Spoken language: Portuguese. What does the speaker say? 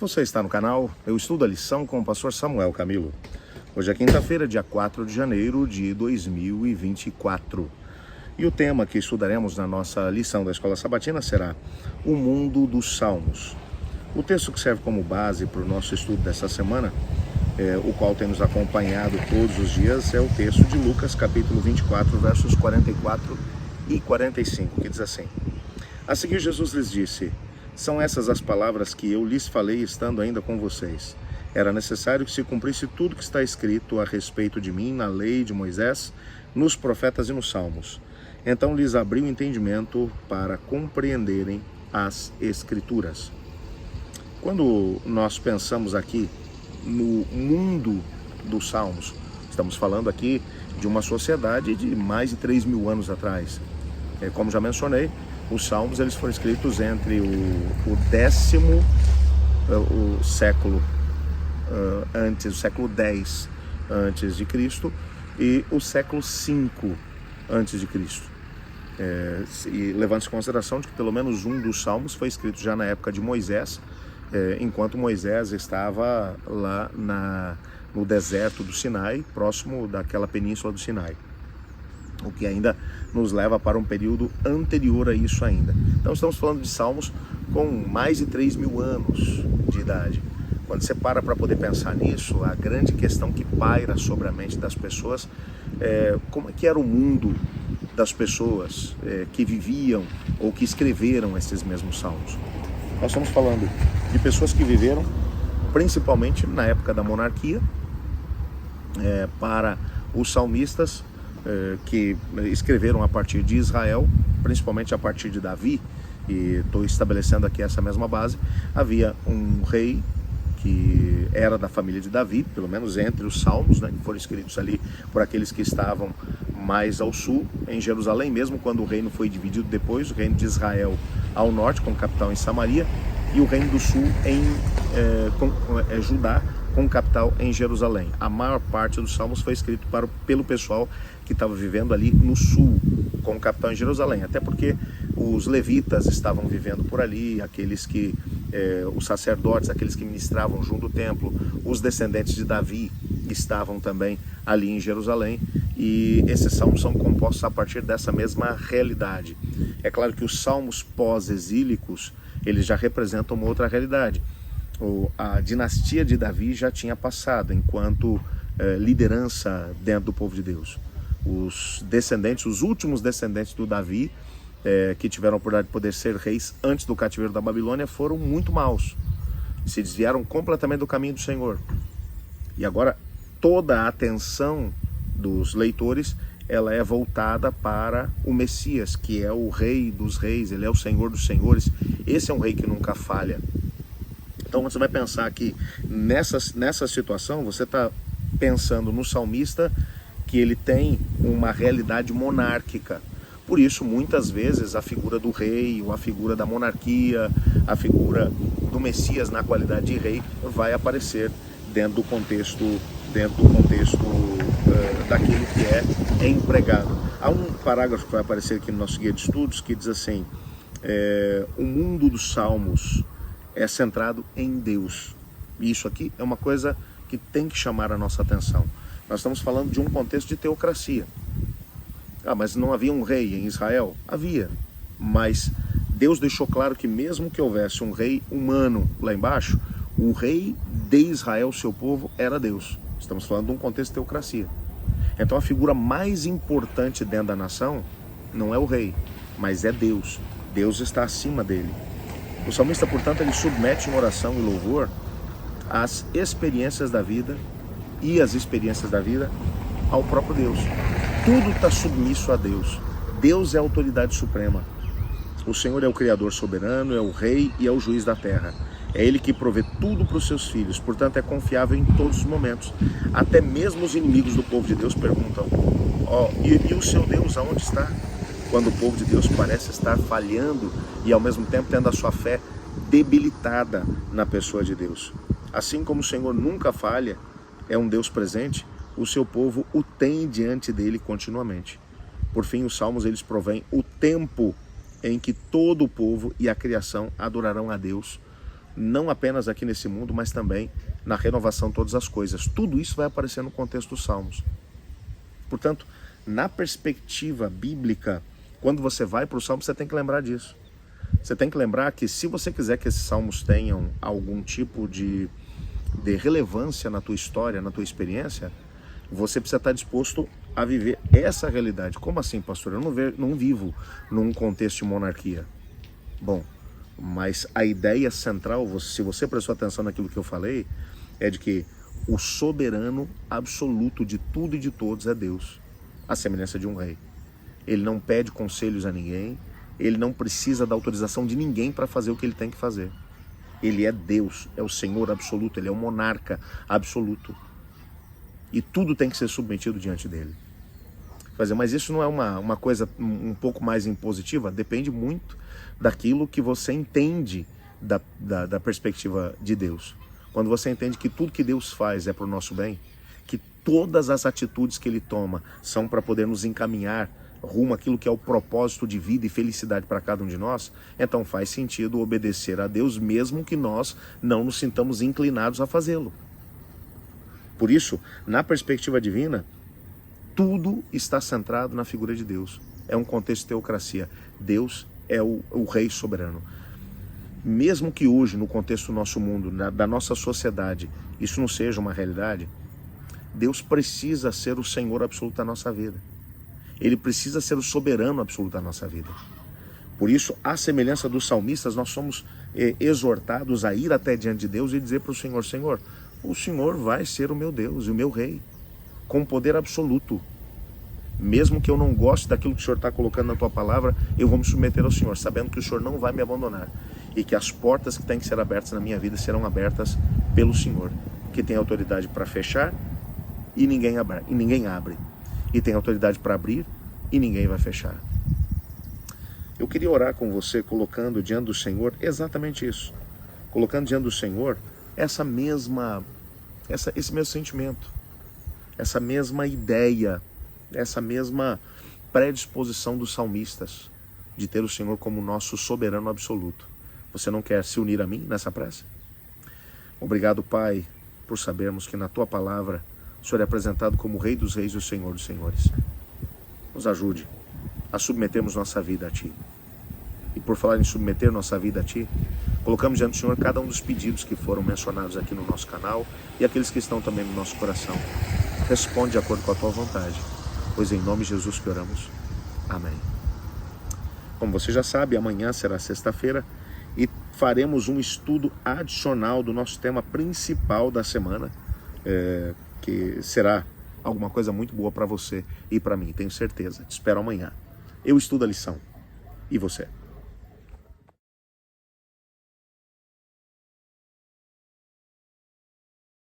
Você está no canal Eu Estudo a Lição com o pastor Samuel Camilo. Hoje é quinta-feira, dia 4 de janeiro de 2024. E o tema que estudaremos na nossa lição da Escola Sabatina será o mundo dos Salmos. O texto que serve como base para o nosso estudo dessa semana, o qual tem nos acompanhado todos os dias, é o texto de Lucas, capítulo 24, versos 44 e 45, que diz assim: A seguir Jesus lhes disse: São essas as palavras que eu lhes falei estando ainda com vocês. Era necessário que se cumprisse tudo que está escrito a respeito de mim na lei de Moisés, nos profetas e nos salmos. Então lhes abriu o entendimento para compreenderem as Escrituras. Quando nós pensamos aqui no mundo dos salmos, estamos falando aqui de uma sociedade de mais de 3.000 anos atrás. Como já mencionei, os salmos eles foram escritos entre o 10º século antes, o século 10 antes de Cristo e o século 5 antes de Cristo. E levando-se em consideração de que pelo menos um dos salmos foi escrito já na época de Moisés, enquanto Moisés estava lá no deserto do Sinai, próximo daquela península do Sinai, o que ainda nos leva para um período anterior a isso ainda. Então estamos falando de salmos com mais de 3.000 anos de idade. Quando você para poder pensar nisso, a grande questão que paira sobre a mente das pessoas é como é que era o mundo das pessoas que viviam ou que escreveram esses mesmos salmos. Nós estamos falando de pessoas que viveram principalmente na época da monarquia, para os salmistas que escreveram a partir de Israel, principalmente a partir de Davi, e estou estabelecendo aqui essa mesma base. Havia um rei que era da família de Davi, pelo menos entre os salmos, que foram escritos ali por aqueles que estavam mais ao sul, em Jerusalém, mesmo quando o reino foi dividido depois, o reino de Israel ao norte, com capital em Samaria, e o reino do sul em Judá, com capital em Jerusalém. A maior parte dos salmos foi escrito pelo pessoal que estava vivendo ali no sul, com capital em Jerusalém, até porque os levitas estavam vivendo por ali, aqueles que os sacerdotes, aqueles que ministravam junto ao templo, os descendentes de Davi estavam também ali em Jerusalém, e esses salmos são compostos a partir dessa mesma realidade. É claro que os salmos pós-exílicos, eles já representam uma outra realidade. A dinastia de Davi já tinha passado enquanto liderança dentro do povo de Deus. Os descendentes, os últimos descendentes do Davi, que tiveram a oportunidade de poder ser reis antes do cativeiro da Babilônia, foram muito maus, se desviaram completamente do caminho do Senhor. E agora toda a atenção dos leitores, ela é voltada para o Messias, que é o Rei dos Reis, ele é o Senhor dos Senhores. Esse é um rei que nunca falha. Então você vai pensar que nessa situação, você está pensando no salmista, que ele tem uma realidade monárquica. Por isso, muitas vezes, a figura do rei, ou a figura da monarquia, a figura do Messias na qualidade de rei, vai aparecer dentro do contexto daquilo que é empregado. Há um parágrafo que vai aparecer aqui no nosso guia de estudos que diz assim: o mundo dos salmos é centrado em Deus. E isso aqui é uma coisa que tem que chamar a nossa atenção. Nós estamos falando de um contexto de teocracia. Mas não havia um rei em Israel? Havia. Mas Deus deixou claro que mesmo que houvesse um rei humano lá embaixo, o rei de Israel, seu povo, era Deus. Estamos falando de um contexto de teocracia. Então a figura mais importante dentro da nação não é o rei, mas é Deus. Deus está acima dele. O salmista, portanto, ele submete em oração e louvor as experiências da vida e as experiências da vida ao próprio Deus. Tudo está submisso a Deus. Deus é a autoridade suprema. O Senhor é o Criador soberano, é o Rei e é o Juiz da terra. É Ele que provê tudo para os seus filhos, portanto é confiável em todos os momentos. Até mesmo os inimigos do povo de Deus perguntam: e o seu Deus aonde está? Quando o povo de Deus parece estar falhando e ao mesmo tempo tendo a sua fé debilitada na pessoa de Deus. Assim como o Senhor nunca falha, é um Deus presente, o seu povo o tem diante dele continuamente. Por fim, os salmos eles provêm o tempo em que todo o povo e a criação adorarão a Deus não apenas aqui nesse mundo, mas também na renovação de todas as coisas. Tudo isso vai aparecer no contexto dos Salmos. Portanto, na perspectiva bíblica, quando você vai para o Salmo, você tem que lembrar disso. Você tem que lembrar que se você quiser que esses Salmos tenham algum tipo de relevância na tua história, na tua experiência, você precisa estar disposto a viver essa realidade. Como assim, pastor? Eu não vivo num contexto de monarquia. Bom, mas a ideia central, se você prestou atenção naquilo que eu falei, é de que o soberano absoluto de tudo e de todos é Deus, à semelhança de um rei. Ele não pede conselhos a ninguém, ele não precisa da autorização de ninguém para fazer o que ele tem que fazer. Ele é Deus, é o Senhor absoluto, ele é o monarca absoluto. E tudo tem que ser submetido diante dele. Mas isso não é uma coisa um pouco mais impositiva? Depende muito daquilo que você entende da perspectiva de Deus. Quando você entende que tudo que Deus faz é para o nosso bem, que todas as atitudes que Ele toma são para poder nos encaminhar rumo àquilo que é o propósito de vida e felicidade para cada um de nós, então faz sentido obedecer a Deus mesmo que nós não nos sintamos inclinados a fazê-lo. Por isso, na perspectiva divina, tudo está centrado na figura de Deus. É um contexto de teocracia. Deus é o rei soberano. Mesmo que hoje, no contexto do nosso mundo, da nossa sociedade, isso não seja uma realidade, Deus precisa ser o Senhor absoluto da nossa vida. Ele precisa ser o soberano absoluto da nossa vida. Por isso, à semelhança dos salmistas, nós somos exortados a ir até diante de Deus e dizer para o Senhor: Senhor, o Senhor vai ser o meu Deus e o meu rei, com poder absoluto. Mesmo que eu não goste daquilo que o Senhor está colocando na tua palavra, eu vou me submeter ao Senhor, sabendo que o Senhor não vai me abandonar e que as portas que têm que ser abertas na minha vida serão abertas pelo Senhor, que tem autoridade para fechar e ninguém abre, e tem autoridade para abrir e ninguém vai fechar. Eu queria orar com você, colocando diante do Senhor exatamente isso, colocando diante do Senhor esse mesmo sentimento, essa mesma ideia, essa mesma predisposição dos salmistas de ter o Senhor como nosso soberano absoluto. Você não quer se unir a mim nessa prece? Obrigado, Pai, por sabermos que na Tua palavra o Senhor é apresentado como o Rei dos Reis e o Senhor dos Senhores. Nos ajude a submetermos nossa vida a Ti. E por falar em submeter nossa vida a Ti, colocamos diante do Senhor cada um dos pedidos que foram mencionados aqui no nosso canal e aqueles que estão também no nosso coração. Responde de acordo com a Tua vontade, pois em nome de Jesus que oramos. Amém. Como você já sabe, amanhã será sexta-feira e faremos um estudo adicional do nosso tema principal da semana, que será alguma coisa muito boa para você e para mim, tenho certeza. Te espero amanhã. Eu estudo a lição. E você?